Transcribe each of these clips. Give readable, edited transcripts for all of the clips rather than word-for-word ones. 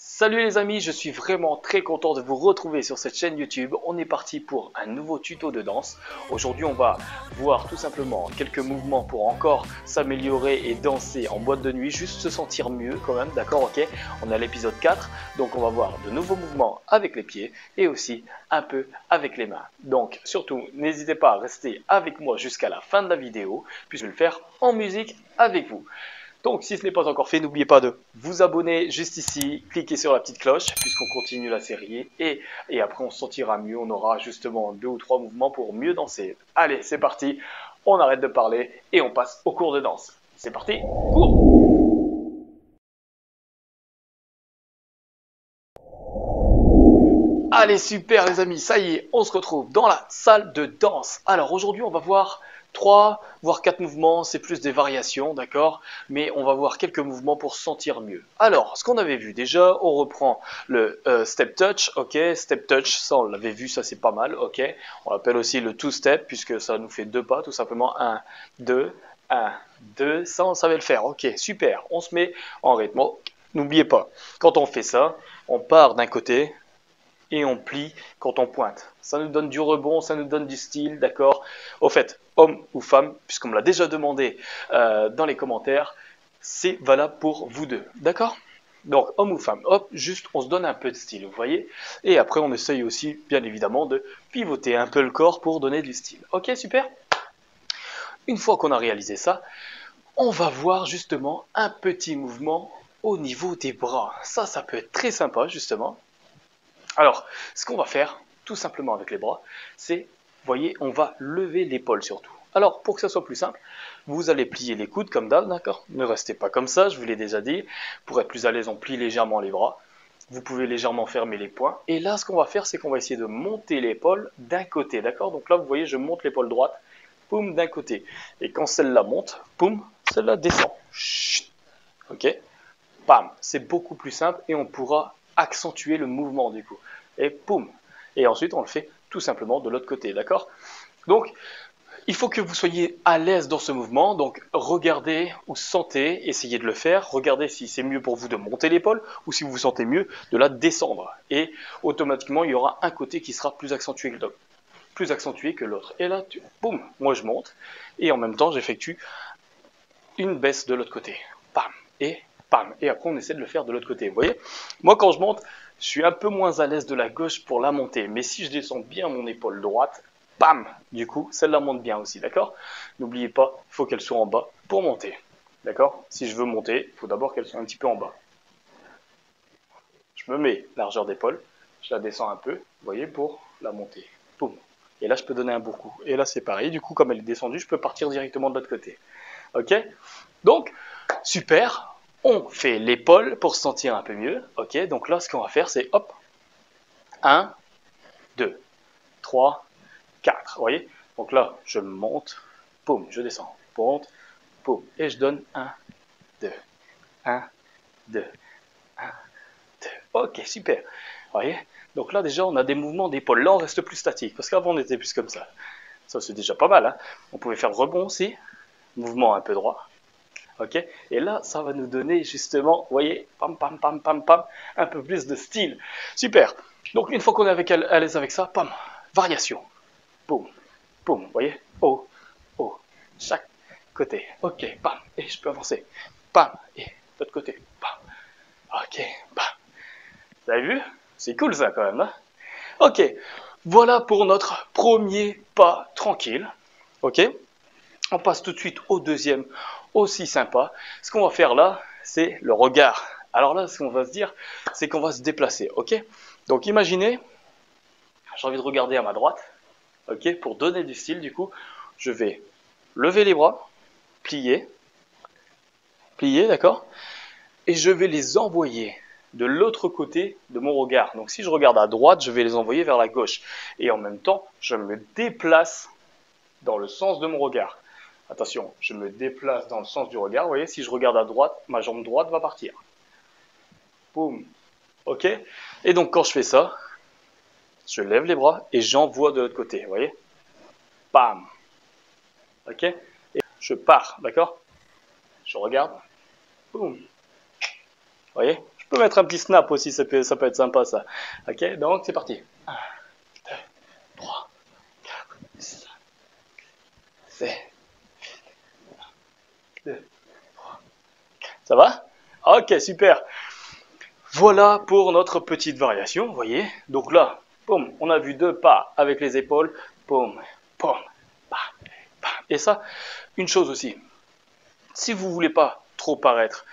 Salut les amis, je suis vraiment très content de vous retrouver sur cette chaîne YouTube. On est parti pour un nouveau tuto de danse. Aujourd'hui on va voir tout simplement quelques mouvements pour encore s'améliorer et danser en boîte de nuit, juste se sentir mieux quand même, d'accord, ok. On est à l'épisode 4, donc on va voir de nouveaux mouvements avec les pieds et aussi un peu avec les mains. Donc surtout n'hésitez pas à rester avec moi jusqu'à la fin de la vidéo, puisque je vais le faire en musique avec vous. Donc si ce n'est pas encore fait, n'oubliez pas de vous abonner juste ici, cliquez sur la petite cloche puisqu'on continue la série et après on se sentira mieux, on aura justement 2 ou 3 mouvements pour mieux danser. Allez, c'est parti, on arrête de parler et on passe au cours de danse. C'est parti, cours! Allez, super les amis, ça y est, on se retrouve dans la salle de danse. Alors aujourd'hui on va voir 3 voire 4 mouvements, c'est plus des variations, d'accord, mais on va voir quelques mouvements pour se sentir mieux. Alors, ce qu'on avait vu déjà, on reprend le step touch, ok, step touch, ça on l'avait vu, ça c'est pas mal, ok. On l'appelle aussi le two step, puisque ça nous fait 2 pas, tout simplement, 1, 2, 1, 2, ça on savait le faire, ok, super, on se met en rythme. N'oubliez pas, quand on fait ça, on part d'un côté, et on plie quand on pointe. Ça nous donne du rebond, ça nous donne du style, d'accord. Au fait, homme ou femme, puisqu'on me l'a déjà demandé dans les commentaires, c'est valable pour vous deux, d'accord. Donc, homme ou femme, hop, juste on se donne un peu de style, vous voyez. Et après, on essaye aussi, bien évidemment, de pivoter un peu le corps pour donner du style. Ok, super. Une fois qu'on a réalisé ça, on va voir justement un petit mouvement au niveau des bras. Ça peut être très sympa, justement. Alors, ce qu'on va faire, tout simplement avec les bras, c'est, vous voyez, on va lever l'épaule surtout. Alors, pour que ça soit plus simple, vous allez plier les coudes comme d'hab, d'accord? Ne restez pas comme ça, je vous l'ai déjà dit. Pour être plus à l'aise, on plie légèrement les bras. Vous pouvez légèrement fermer les poings. Et là, ce qu'on va faire, c'est qu'on va essayer de monter l'épaule d'un côté, d'accord? Donc là, vous voyez, je monte l'épaule droite, poum, d'un côté. Et quand celle-là monte, poum, celle-là descend. Chut, ok? Pam, c'est beaucoup plus simple et on pourra accentuer le mouvement du coup. Et poum. Et ensuite, on le fait tout simplement de l'autre côté, d'accord? Donc, il faut que vous soyez à l'aise dans ce mouvement. Donc, regardez ou sentez, essayez de le faire. Regardez si c'est mieux pour vous de monter l'épaule ou si vous vous sentez mieux de la descendre. Et automatiquement, il y aura un côté qui sera plus accentué que l'autre. Et là, boum, moi je monte et en même temps, j'effectue une baisse de l'autre côté. Pam et pam. Et après, on essaie de le faire de l'autre côté. Vous voyez, moi, quand je monte, je suis un peu moins à l'aise de la gauche pour la monter. Mais si je descends bien mon épaule droite, pam, du coup, celle-là monte bien aussi, d'accord? N'oubliez pas, il faut qu'elle soit en bas pour monter. D'accord? Si je veux monter, il faut d'abord qu'elle soit un petit peu en bas. Je me mets largeur d'épaule, je la descends un peu, vous voyez, pour la monter. Boum. Et là, je peux donner un beau coup. Et là, c'est pareil. Du coup, comme elle est descendue, je peux partir directement de l'autre côté. Ok? Donc, super, on fait l'épaule pour se sentir un peu mieux. Ok, donc là, ce qu'on va faire, c'est hop, 1, 2, 3, 4. Vous voyez? Donc là, je monte, poum, je descends, monte, poum, et je donne 1, 2, 1, 2, 1, 2. Ok, super. Vous voyez? Donc là, déjà, on a des mouvements d'épaule. Là, on reste plus statique, parce qu'avant, on était plus comme ça. Ça, c'est déjà pas mal. Hein. On pouvait faire rebond aussi, mouvement un peu droit. Ok, et là, ça va nous donner justement, vous voyez, pam, pam, pam, pam, pam, un peu plus de style. Super. Donc, une fois qu'on est à l'aise avec ça, pam, variation. Boum, boum, vous voyez, haut, haut, chaque côté. Ok, pam, et je peux avancer. Pam, et de l'autre côté. Pam. Ok, pam. Vous avez vu? C'est cool ça quand même, hein? Ok, voilà pour notre premier pas tranquille. Ok, on passe tout de suite au deuxième, aussi sympa. Ce qu'on va faire là, c'est le regard. Alors là, ce qu'on va se dire, c'est qu'on va se déplacer, ok? Donc imaginez, j'ai envie de regarder à ma droite, ok? Pour donner du style, du coup, je vais lever les bras, plier, plier, d'accord? Et je vais les envoyer de l'autre côté de mon regard. Donc si je regarde à droite, je vais les envoyer vers la gauche. Et en même temps, je me déplace dans le sens de mon regard. Attention, je me déplace dans le sens du regard. Vous voyez, si je regarde à droite, ma jambe droite va partir. Boum. Ok? Et donc, quand je fais ça, je lève les bras et j'envoie de l'autre côté. Vous voyez? Bam. Ok? Et je pars. D'accord? Je regarde. Boum. Vous voyez? Je peux mettre un petit snap aussi, ça peut être sympa ça. Ok, donc c'est parti. 1, 2, 3, 4, 5, 7, 2, 3, 4. Ça va? Ok, super. Voilà pour notre petite variation, vous voyez. Donc là, boum, on a vu 2 pas avec les épaules. Boum, boum, bam, bam. Et ça, une chose aussi. Si vous ne voulez pas trop paraître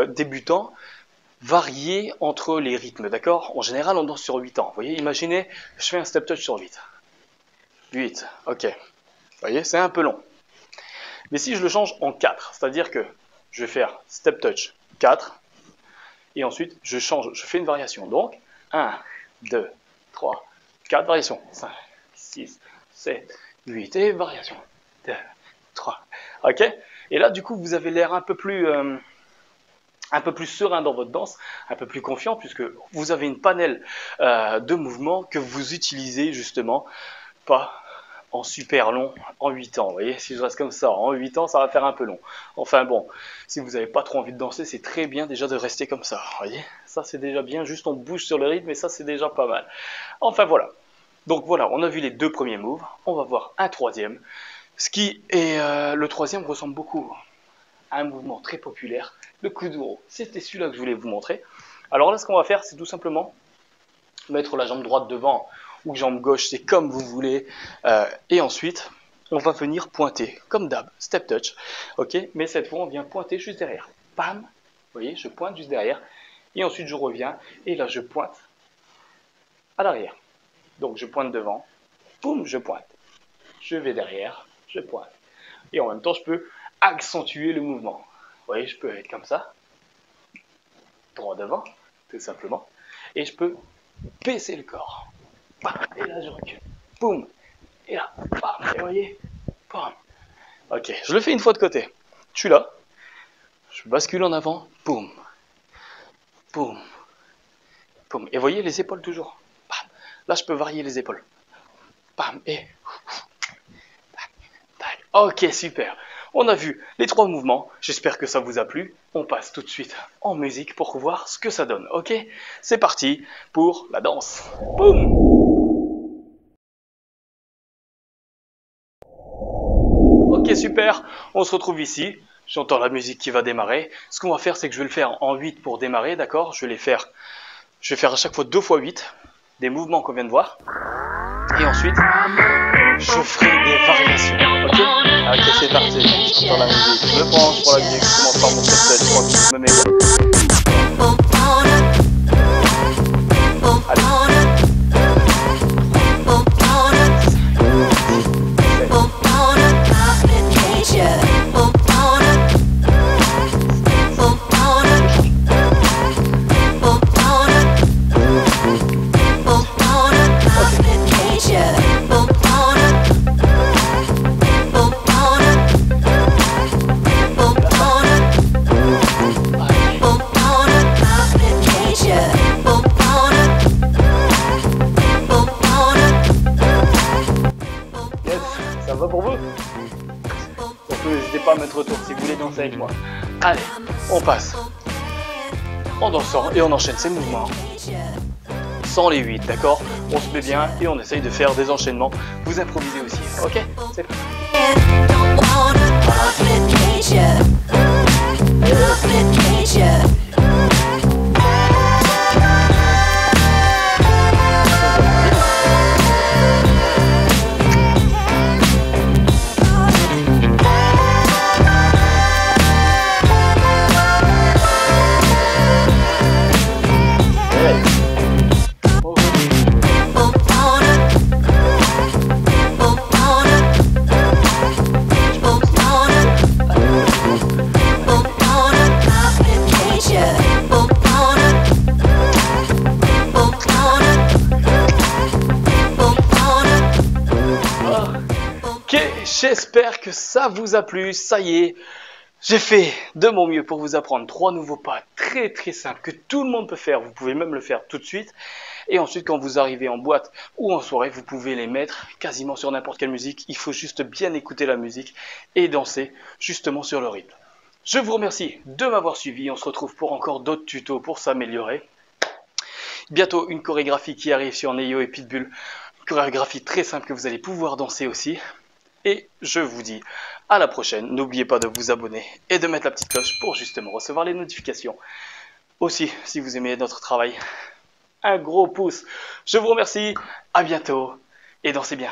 débutant, variez entre les rythmes, d'accord? En général, on danse sur 8 temps. Vous voyez, imaginez, je fais un step touch sur 8. 8, ok. Vous voyez, c'est un peu long. Mais si je le change en 4, c'est-à-dire que je vais faire step touch 4, et ensuite je change, je fais une variation. Donc, 1, 2, 3, 4 variations. 5, 6, 7, 8, et variation. 2, 3, ok? Et là, du coup, vous avez l'air un peu plus serein dans votre danse, un peu plus confiant, puisque vous avez une panel de mouvements que vous utilisez justement pas en super long en 8 ans. Vous voyez, si je reste comme ça, en 8 ans, ça va faire un peu long. Enfin bon, si vous n'avez pas trop envie de danser, c'est très bien déjà de rester comme ça. Vous voyez, ça c'est déjà bien, juste on bouge sur le rythme et ça c'est déjà pas mal. Enfin voilà. Donc voilà, on a vu les 2 premiers moves, on va voir un troisième. Ce qui est, le troisième ressemble beaucoup à un mouvement très populaire, le kuduro. C'était celui-là que je voulais vous montrer. Alors là, ce qu'on va faire, c'est tout simplement mettre la jambe droite devant ou jambe gauche, c'est comme vous voulez. Et ensuite, on va venir pointer, comme d'hab, step touch. Ok, mais cette fois, on vient pointer juste derrière. Bam, vous voyez, je pointe juste derrière. Et ensuite, je reviens. Et là, je pointe à l'arrière. Donc, je pointe devant. Boum, je pointe. Je vais derrière. Je pointe. Et en même temps, je peux accentuer le mouvement. Vous voyez, je peux être comme ça. Droit devant, tout simplement. Et je peux baisser le corps. Bam, et là, je recule. Boum. Et là, bam. Et vous voyez, bam. Ok, je le fais une fois de côté. Je suis là. Je bascule en avant. Boum. Boum. Boum. Et vous voyez, les épaules toujours. Bam. Là, je peux varier les épaules. Bam. Et... Ok, super. On a vu les 3 mouvements. J'espère que ça vous a plu. On passe tout de suite en musique pour voir ce que ça donne. Ok, c'est parti pour la danse. Boum. Ok, super. On se retrouve ici. J'entends la musique qui va démarrer. Ce qu'on va faire, c'est que je vais le faire en 8 pour démarrer, d'accord? Je vais faire à chaque fois 2 fois 8, des mouvements qu'on vient de voir. Et ensuite, je ferai des variations. Ok? Ok, c'est parti. J'entends la musique. Je me penche pour la musique. Je commence par mon step touch. Tranquille, je me mets bien. Allez. Ça va pour vous? Surtout, n'hésitez pas à mettre retour si vous voulez danser avec moi. Allez, on passe en dansant et on enchaîne ces mouvements sans les 8, d'accord? On se met bien et on essaye de faire des enchaînements. Vous improvisez aussi, ok? C'est parti. J'espère que ça vous a plu. Ça y est, j'ai fait de mon mieux pour vous apprendre 3 nouveaux pas très très simples que tout le monde peut faire. Vous pouvez même le faire tout de suite. Et ensuite, quand vous arrivez en boîte ou en soirée, vous pouvez les mettre quasiment sur n'importe quelle musique. Il faut juste bien écouter la musique et danser justement sur le rythme. Je vous remercie de m'avoir suivi. On se retrouve pour encore d'autres tutos pour s'améliorer. Bientôt une chorégraphie qui arrive sur Neo et Pitbull. Une chorégraphie très simple que vous allez pouvoir danser aussi. Et je vous dis à la prochaine. N'oubliez pas de vous abonner et de mettre la petite cloche pour justement recevoir les notifications. Aussi, si vous aimez notre travail, un gros pouce. Je vous remercie. À bientôt et dansez bien.